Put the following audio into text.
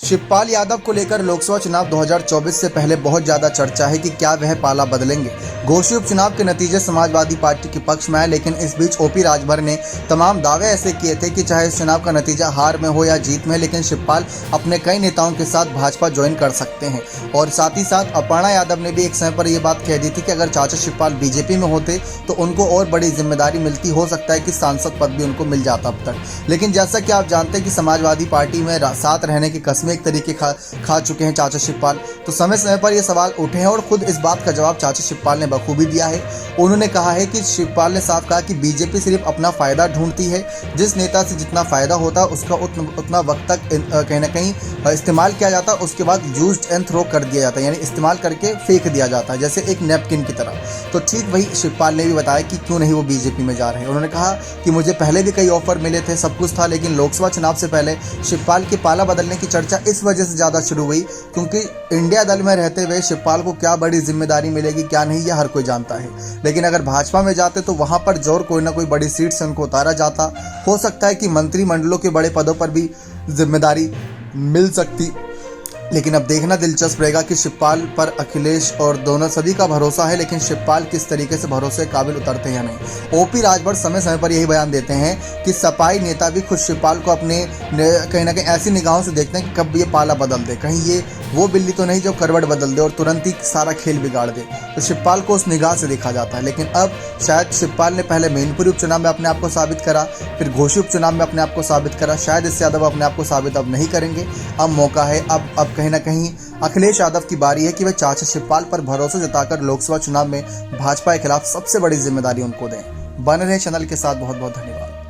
शिवपाल यादव को लेकर लोकसभा चुनाव 2024 से पहले बहुत ज्यादा चर्चा है कि क्या वह पाला बदलेंगे। घोषी उपचुनाव के नतीजे समाजवादी पार्टी के पक्ष में आए, लेकिन इस बीच ओपी राजभर ने तमाम दावे ऐसे किए थे कि चाहे इस चुनाव का नतीजा हार में हो या जीत में, लेकिन शिवपाल अपने कई नेताओं के साथ भाजपा ज्वाइन कर सकते हैं। और साथ ही साथ अपर्णा यादव ने भी एक समय पर यह बात कह दी थी कि अगर चाचा शिवपाल बीजेपी में होते तो उनको और बड़ी जिम्मेदारी मिलती, हो सकता है कि सांसद पद भी उनको मिल जाता अब तक। लेकिन जैसा कि आप जानते हैं कि समाजवादी पार्टी में साथ रहने की कस्में एक तरीके खा चुके हैं चाचा शिवपाल, तो समय समय पर ये सवाल उठे हैं और खुद इस बात का जवाब चाचा शिवपाल ने बखूबी दिया है। उन्होंने कहा है कि शिवपाल ने साफ कहा कि बीजेपी सिर्फ अपना फायदा ढूंढती है, जिस नेता से जितना फायदा होता है उसका उतना वक्त तक कहीं ना कहीं इस्तेमाल किया जाता है, उसके बाद यूज्ड एंड थ्रो कर दिया जाता है, यानी इस्तेमाल करके फेंक दिया जाता है जैसे एक नैपकिन की तरह। तो ठीक वही शिवपाल ने भी बताया कि क्यों नहीं वो बीजेपी में जा रहे हैं। उन्होंने कहा कि मुझे पहले भी कई ऑफर मिले थे, सब कुछ था, लेकिन लोकसभा चुनाव से पहले शिवपाल के पाला बदलने की चर्चा इस वजह से ज़्यादा शुरू हुई क्योंकि इंडिया दल में रहते हुए शिवपाल को क्या बड़ी जिम्मेदारी मिलेगी क्या नहीं, यह हर कोई जानता है। लेकिन अगर भाजपा में जाते तो वहां पर जोर कोई ना कोई बड़ी सीट से उनको उतारा जाता, हो सकता है कि मंत्रिमंडलों के बड़े पदों पर भी जिम्मेदारी मिल सकती। लेकिन अब देखना दिलचस्प रहेगा कि शिवपाल पर अखिलेश और दोनों सभी का भरोसा है, लेकिन शिवपाल किस तरीके से भरोसे काबिल उतरते हैं या नहीं। ओपी राजभर समय समय पर यही बयान देते हैं कि सपाई नेता भी खुद शिवपाल को अपने कहीं ना कहीं ऐसी निगाहों से देखते हैं कि कब ये पाला बदल दे, कहीं ये वो बिल्ली तो नहीं जो करवट बदल दे और तुरंत ही सारा खेल बिगाड़ दे। तो शिवपाल को उस निगाह से देखा जाता है। लेकिन अब शायद शिवपाल ने पहले मैनपुरी उपचुनाव में अपने आप को साबित करा, फिर घोषी उपचुनाव में अपने आप को साबित करा, शायद इससे ज़्यादा अपने आप को साबित अब नहीं करेंगे। अब मौका है, अब कहीं ना कहीं अखिलेश यादव की बारी है कि वह चाचा शिवपाल पर भरोसा जताकर लोकसभा चुनाव में भाजपा के खिलाफ सबसे बड़ी जिम्मेदारी उनको दें। बने रहे चैनल के साथ, बहुत बहुत धन्यवाद।